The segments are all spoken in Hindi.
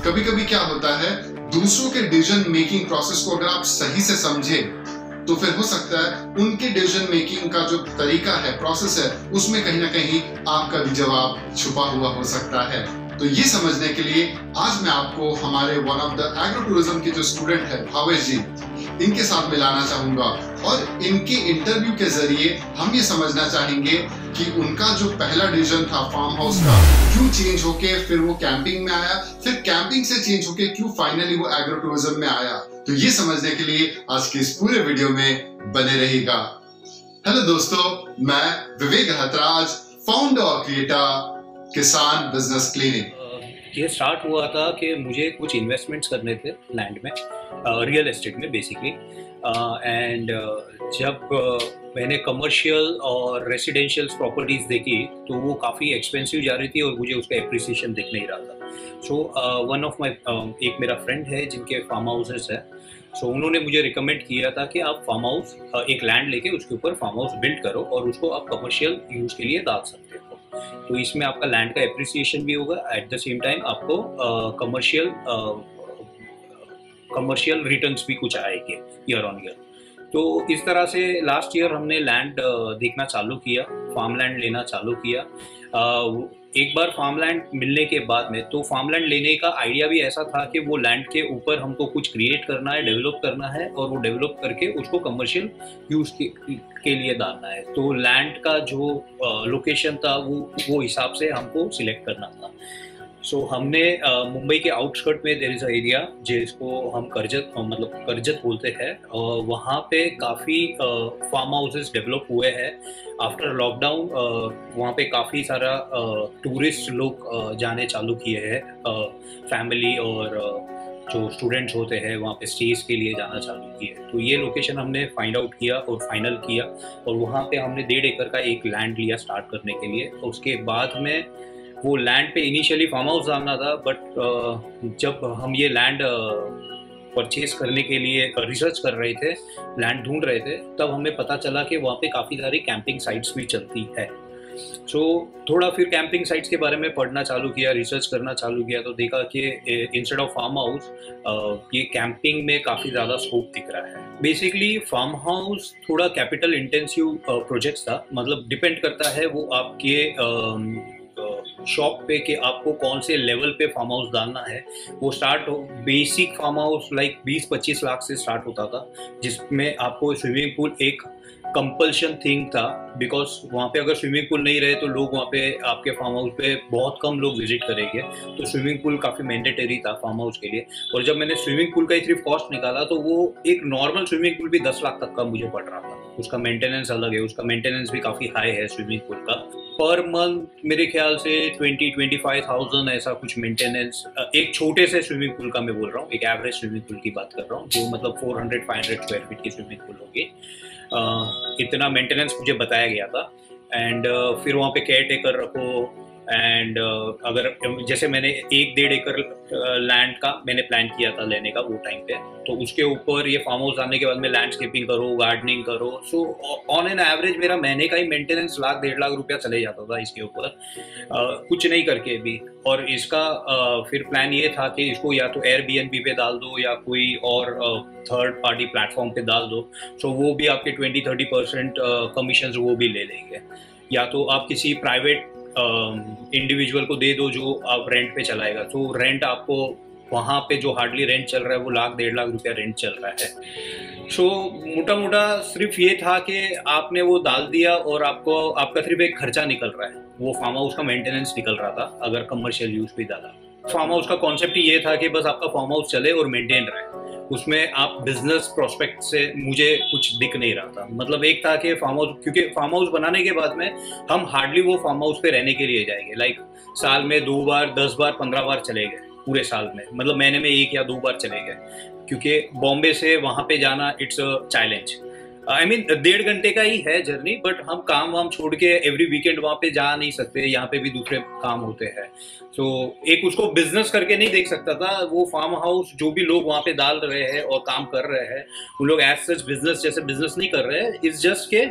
कभी कभी क्या होता है, दूसरों के डिसीजन मेकिंग प्रोसेस को अगर आप सही से समझे तो फिर हो सकता है उनके डिसीजन मेकिंग का जो तरीका है, प्रोसेस है, उसमें कहीं ना कहीं आपका भी जवाब छुपा हुआ हो सकता है। तो ये समझने के लिए आज मैं आपको हमारे one of the agro tourism के जो स्टूडेंट है भावेश जी, इनके साथ मिलाना चाहूंगा और इनके इंटरव्यू के जरिए हम ये समझना चाहेंगे कि उनका जो पहला डिसीजन था फार्म हाउस का, क्यों चेंज होके फिर वो कैंपिंग में आया, फिर कैंपिंग से चेंज होके क्यों फाइनली वो एग्रो टूरिज्म में आया। तो ये समझने के लिए आज के इस पूरे वीडियो में बने रहेगा। हेलो दोस्तों, मैं विवेक हतराज, फाउंडर और क्रिएटर किसान बिजनेस क्लिनिक। ये स्टार्ट हुआ था कि मुझे कुछ इन्वेस्टमेंट्स करने थे लैंड में, रियल एस्टेट में बेसिकली। एंड जब मैंने कमर्शियल और रेसिडेंशियल प्रॉपर्टीज़ देखी तो वो काफ़ी एक्सपेंसिव जा रही थी और मुझे उसका एप्रिसिएशन दिख नहीं रहा था। सो वन ऑफ माई एक मेरा फ्रेंड है जिनके फार्म हाउसेस है, सो उन्होंने मुझे रिकमेंड किया था कि आप फार्म हाउस एक लैंड लेके उसके ऊपर फार्म हाउस बिल्ड करो और उसको आप कमर्शियल यूज़ के लिए डाल सकते हो। तो इसमें आपका लैंड का एप्रिसिएशन भी होगा, एट द सेम टाइम आपको कमर्शियल रिटर्न्स भी कुछ आएंगे ईयर ऑन ईयर। तो इस तरह से लास्ट ईयर हमने लैंड देखना चालू किया, फार्म लैंड लेना चालू किया। एक बार फार्म लैंड मिलने के बाद में तो फार्म लैंड लेने का आइडिया भी ऐसा था कि वो लैंड के ऊपर हमको कुछ क्रिएट करना है, डेवलप करना है और वो डेवलप करके उसको कमर्शियल यूज़ के लिए डालना है। तो लैंड का जो लोकेशन था वो हिसाब से हमको सिलेक्ट करना था। सो हमने मुंबई के आउटस्कर्ट में देयर इज़ अ एरिया जिसको हम करजत बोलते हैं, और वहाँ पे काफ़ी फार्म हाउसेस डेवलप हुए हैं आफ्टर लॉकडाउन। वहाँ पे काफ़ी सारा टूरिस्ट लोग जाने चालू किए हैं, फैमिली और जो स्टूडेंट्स होते हैं वहाँ पे स्टेज के लिए जाना चालू किए। तो ये लोकेशन हमने फाइंड आउट किया और फाइनल किया, और वहाँ पे हमने 1.5 एकड़ का एक लैंड लिया स्टार्ट करने के लिए। उसके बाद में वो लैंड पे इनिशियली फार्म हाउस डालना था, बट जब हम ये लैंड परचेज करने के लिए रिसर्च कर रहे थे, लैंड ढूंढ रहे थे, तब हमें पता चला कि वहाँ पे काफ़ी सारी कैंपिंग साइट्स भी चलती है। सो थोड़ा फिर कैंपिंग साइट्स के बारे में पढ़ना चालू किया, रिसर्च करना चालू किया, तो देखा कि इंस्टेड ऑफ फार्म हाउस ये कैंपिंग में काफ़ी ज़्यादा स्कोप दिख रहा है। बेसिकली फार्म हाउस थोड़ा कैपिटल इंटेंसिव प्रोजेक्ट्स था, मतलब डिपेंड करता है वो आपके शॉप पे कि आपको कौन से लेवल पे फार्म हाउस डालना है। वो basic farm house like 20-25 lakh से स्टार्ट होता था, जिसमें आपको स्विमिंग पूल एक कंपल्शन थिंग था, बिकॉज वहाँ पे अगर स्विमिंग पूल नहीं रहे तो लोग वहाँ पे आपके फार्म हाउस पे बहुत कम लोग विजिट करेंगे। तो स्विमिंग पूल काफ़ी मैंडेटरी था फार्म हाउस के लिए। और जब मैंने स्विमिंग पूल का ही सिर्फ कॉस्ट निकाला तो वो एक नॉर्मल स्विमिंग पूल भी 10 लाख तक का मुझे पड़ रहा था। उसका मेंटेनेंस अलग है, उसका मेंटेनेंस भी काफ़ी हाई है स्विमिंग पूल का। पर मंथ मेरे ख्याल से 20-25,000 ऐसा कुछ मेंटेनेंस, एक छोटे से स्विमिंग पूल का मैं बोल रहा हूँ, एक एवरेज स्विमिंग पूल की बात कर रहा हूँ, जो मतलब 400-500 स्क्वायर फीट की स्विमिंग पूल होगी। इतना मेंटेनेंस मुझे बताया गया था। एंड फिर वहाँ पे केयर टेकर रखो, एंड अगर जैसे मैंने 1-1.5 एकड़ लैंड का मैंने प्लान किया था लेने का वो टाइम पे, तो उसके ऊपर ये फार्म हाउस आने के बाद में लैंडस्केपिंग करो, गार्डनिंग करो। सो ऑन एन एवरेज मेरा महीने का ही मेंटेनेंस 1-1.5 लाख रुपया चले जाता था इसके ऊपर, कुछ नहीं करके भी। और इसका फिर प्लान ये था कि इसको या तो एयरबीएनबी पे डाल दो या कोई और थर्ड पार्टी प्लेटफॉर्म पे डाल दो। सो वो भी आपके 20-30% कमीशन वो भी ले लेंगे, या तो आप किसी प्राइवेट इंडिविजुअल को दे दो जो आप रेंट पे चलाएगा। तो रेंट आपको वहाँ पे जो हार्डली रेंट चल रहा है वो 1-1.5 लाख रुपया रेंट चल रहा है। सो मोटा मोटा सिर्फ ये था कि आपने वो डाल दिया और आपका सिर्फ एक खर्चा निकल रहा है, वो फार्म हाउस का मेंटेनेंस निकल रहा था अगर कमर्शियल यूज पे डाला। फार्म हाउस का कॉन्सेप्ट ही ये था कि बस आपका फार्म हाउस चले और मेंटेन रहे, उसमें आप बिजनेस प्रोस्पेक्ट से मुझे कुछ दिख नहीं रहा था। मतलब एक था कि फार्म हाउस, क्योंकि फार्म हाउस बनाने के बाद में हम हार्डली वो फार्म हाउस पे रहने के लिए जाएंगे, लाइक साल में 2 बार, 10 बार, 15 बार चले गए पूरे साल में, मतलब महीने में 1 या 2 बार चले गए, क्योंकि बॉम्बे से वहाँ पे जाना it's a challenge. I mean 1.5 घंटे का ही है जर्नी, बट हम काम वाम छोड़ के एवरी वीकेंड वहाँ पे जा नहीं सकते, यहाँ पे भी दूसरे काम होते हैं। तो एक उसको बिजनेस करके नहीं देख सकता था। वो फार्म हाउस जो भी लोग वहाँ पे डाल रहे हैं और काम कर रहे हैं, उन लोग एज सच बिजनेस जैसे बिजनेस नहीं कर रहे हैं। इट्स जस्ट के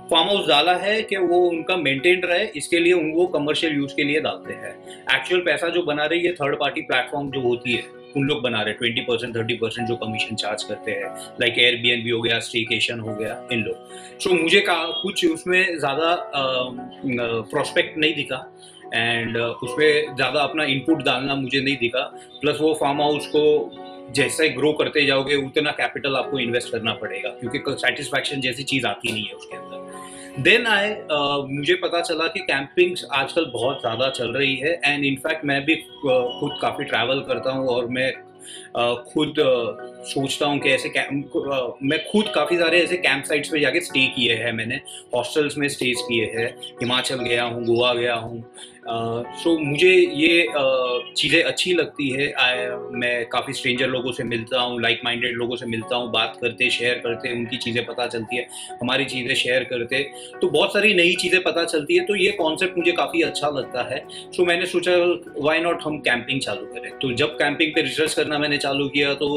फार्म हाउस डाला है कि वो उनका मेंटेन रहे, इसके लिए उनको कमर्शियल यूज के लिए डालते हैं। एक्चुअल पैसा जो बना रही है थर्ड पार्टी प्लेटफॉर्म जो होती है, उन लोग बना रहे 20% 30% जो कमीशन चार्ज करते हैं, लाइक एयरबीएनबी हो गया, स्टेकेशन हो गया, इन लोग। सो मुझे कुछ उसमें ज़्यादा प्रोस्पेक्ट नहीं दिखा एंड उसमें ज़्यादा अपना इनपुट डालना मुझे नहीं दिखा। प्लस वो फार्म हाउस को जैसे ग्रो करते जाओगे उतना कैपिटल आपको इन्वेस्ट करना पड़ेगा, क्योंकि सेटिस्फैक्शन जैसी चीज़ आती नहीं है उसके अंदर। देन मुझे पता चला कि कैंपिंग आजकल बहुत ज़्यादा चल रही है एंड इनफैक्ट मैं भी खुद काफ़ी ट्रैवल करता हूँ और मैं खुद सोचता हूँ कि ऐसे मैं खुद काफ़ी सारे ऐसे कैंप साइट्स पे जाके स्टे किए हैं, मैंने हॉस्टल्स में स्टेज किए हैं, हिमाचल गया हूँ, गोवा गया हूँ। सो मुझे ये चीज़ें अच्छी लगती है। मैं काफ़ी स्ट्रेंजर लोगों से मिलता हूँ, लाइक माइंडेड लोगों से मिलता हूँ, बात करते, शेयर करते, उनकी चीज़ें पता चलती है, हमारी चीज़ें शेयर करते, तो बहुत सारी नई चीज़ें पता चलती है। तो ये कॉन्सेप्ट मुझे काफ़ी अच्छा लगता है। सो मैंने सोचा व्हाई नॉट हम कैंपिंग चालू करें। तो जब कैंपिंग पे रिसर्च करना मैंने चालू किया तो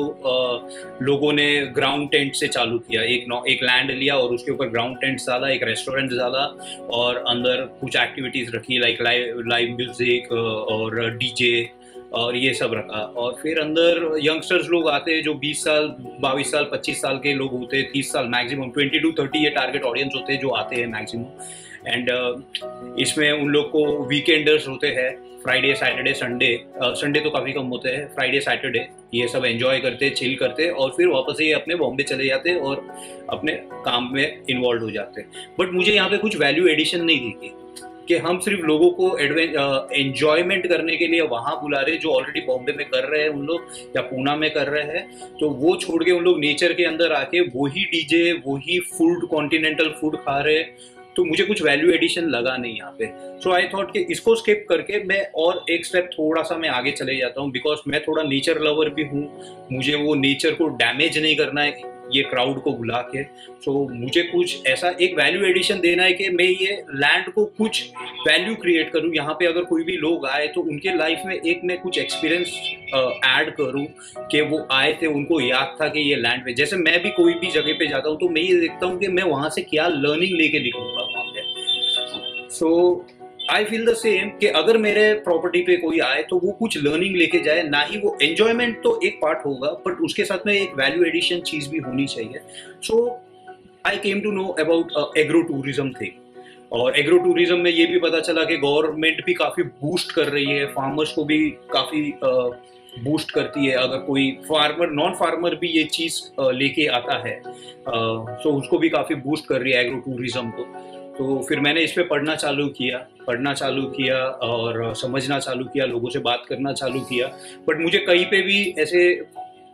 लोगों ने ग्राउंड टेंट से चालू किया। एक लैंड लिया और उसके ऊपर ग्राउंड टेंट डाला, एक रेस्टोरेंट डाला और अंदर कुछ एक्टिविटीज़ रखी, लाइक लाइव म्यूजिक और डीजे और ये सब रखा। और फिर अंदर यंगस्टर्स लोग आते हैं जो 20 साल 22 साल 25 साल के लोग होते हैं, 30 साल मैक्सिमम, 20 to 30 ये टारगेट ऑडियंस होते हैं जो आते हैं मैक्सिमम। एंड इसमें उन लोग को वीकेंडर्स होते हैं, फ्राइडे सैटरडे संडे तो काफ़ी कम होते हैं, फ्राइडे सैटरडे ये सब एंजॉय करते, चिल करते और फिर वापस ये अपने बॉम्बे चले जाते और अपने काम में इन्वॉल्व हो जाते। बट मुझे यहाँ पे कुछ वैल्यू एडिशन नहीं दिखी कि हम सिर्फ लोगों को एंजॉयमेंट करने के लिए वहाँ बुला रहे जो ऑलरेडी बॉम्बे में कर रहे हैं उन लोग या पूना में कर रहे हैं, तो वो छोड़ के उन लोग नेचर के अंदर आके वही डीजे वही फूड कॉन्टिनेंटल फूड खा रहे। तो मुझे कुछ वैल्यू एडिशन लगा नहीं यहाँ पे। सो आई थॉट कि इसको स्किप करके मैं और एक स्टेप थोड़ा सा मैं आगे चले जाता हूँ, बिकॉज मैं थोड़ा नेचर लवर भी हूँ, मुझे वो नेचर को डैमेज नहीं करना है ये क्राउड को बुला के। सो मुझे कुछ ऐसा एक वैल्यू एडिशन देना है कि मैं ये लैंड को कुछ वैल्यू क्रिएट करूँ। यहाँ पे अगर कोई भी लोग आए तो उनके लाइफ में एक मैं कुछ एक्सपीरियंस ऐड करूँ कि वो आए थे, उनको याद था कि ये लैंड पे, जैसे मैं भी कोई भी जगह पे जाता हूँ तो मैं ये देखता हूँ कि मैं वहाँ से क्या लर्निंग लेके निकलूँगा वहाँ पे। सो आई फील द सेम कि अगर मेरे प्रॉपर्टी पे कोई आए तो वो कुछ लर्निंग लेके जाए, ना ही वो एंजॉयमेंट तो एक पार्ट होगा बट उसके साथ में एक वैल्यू एडिशन चीज़ भी होनी चाहिए। So I came to know about agro tourism thing. और एग्रो टूरिज्म में ये भी पता चला कि गवर्नमेंट भी काफ़ी बूस्ट कर रही है, फार्मर्स को भी काफ़ी बूस्ट करती है। अगर कोई फार्मर नॉन फार्मर भी ये चीज़ लेके आता है तो उसको भी काफ़ी बूस्ट कर रही है एग्रो टूरिज्म को। तो फिर मैंने इस पे पढ़ना चालू किया और समझना चालू किया, लोगों से बात करना चालू किया। बट मुझे कहीं पे भी ऐसे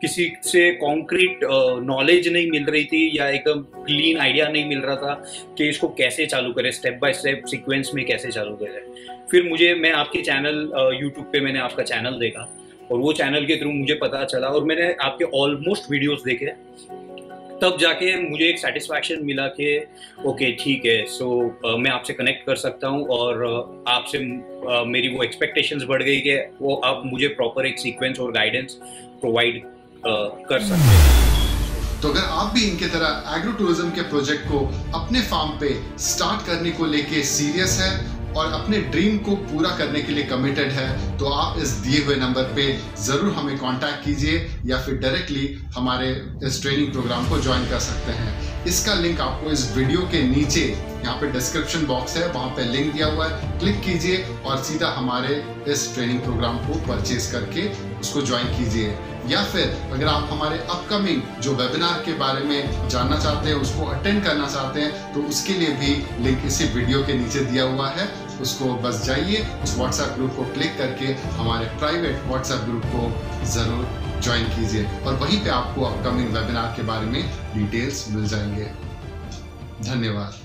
किसी से कॉन्क्रीट नॉलेज नहीं मिल रही थी या एकदम क्लीन आइडिया नहीं मिल रहा था कि इसको कैसे चालू करें, स्टेप बाय स्टेप सीक्वेंस में कैसे चालू करें। फिर मैं आपके चैनल यूट्यूब पे मैंने आपका चैनल देखा और वो चैनल के थ्रू मुझे पता चला और मैंने आपके ऑलमोस्ट वीडियोस देखे, तब जाके मुझे एक सेटिस्फैक्शन मिला कि ओके ठीक है। सो मैं आपसे कनेक्ट कर सकता हूँ और आपसे मेरी वो एक्सपेक्टेशंस बढ़ गई कि वो आप मुझे प्रॉपर एक सीक्वेंस और गाइडेंस प्रोवाइड कर सकते हैं। तो अगर आप भी इनके तरह एग्रो टूरिज्म के प्रोजेक्ट को अपने फार्म पे स्टार्ट करने को लेके सीरियस है और अपने ड्रीम को पूरा करने के लिए कमिटेड है तो आप इस दिए हुए नंबर पे ज़रूर हमें कांटेक्ट कीजिए या फिर डायरेक्टली हमारे इस ट्रेनिंग प्रोग्राम को ज्वाइन कर सकते हैं। इसका लिंक आपको इस वीडियो के नीचे यहाँ पे डिस्क्रिप्शन बॉक्स है, वहाँ पे लिंक दिया हुआ है, क्लिक कीजिए और सीधा हमारे इस ट्रेनिंग प्रोग्राम को परचेज करके उसको ज्वाइन कीजिए। या फिर अगर आप हमारे अपकमिंग जो वेबिनार के बारे में जानना चाहते हैं, उसको अटेंड करना चाहते हैं, तो उसके लिए भी लिंक इसी वीडियो के नीचे दिया हुआ है। उसको बस जाइए, उस व्हाट्सएप ग्रुप को क्लिक करके हमारे प्राइवेट व्हाट्सएप ग्रुप को ज़रूर ज्वाइन कीजिए और वहीं पे आपको अपकमिंग वेबिनार के बारे में डिटेल्स मिल जाएंगे। धन्यवाद।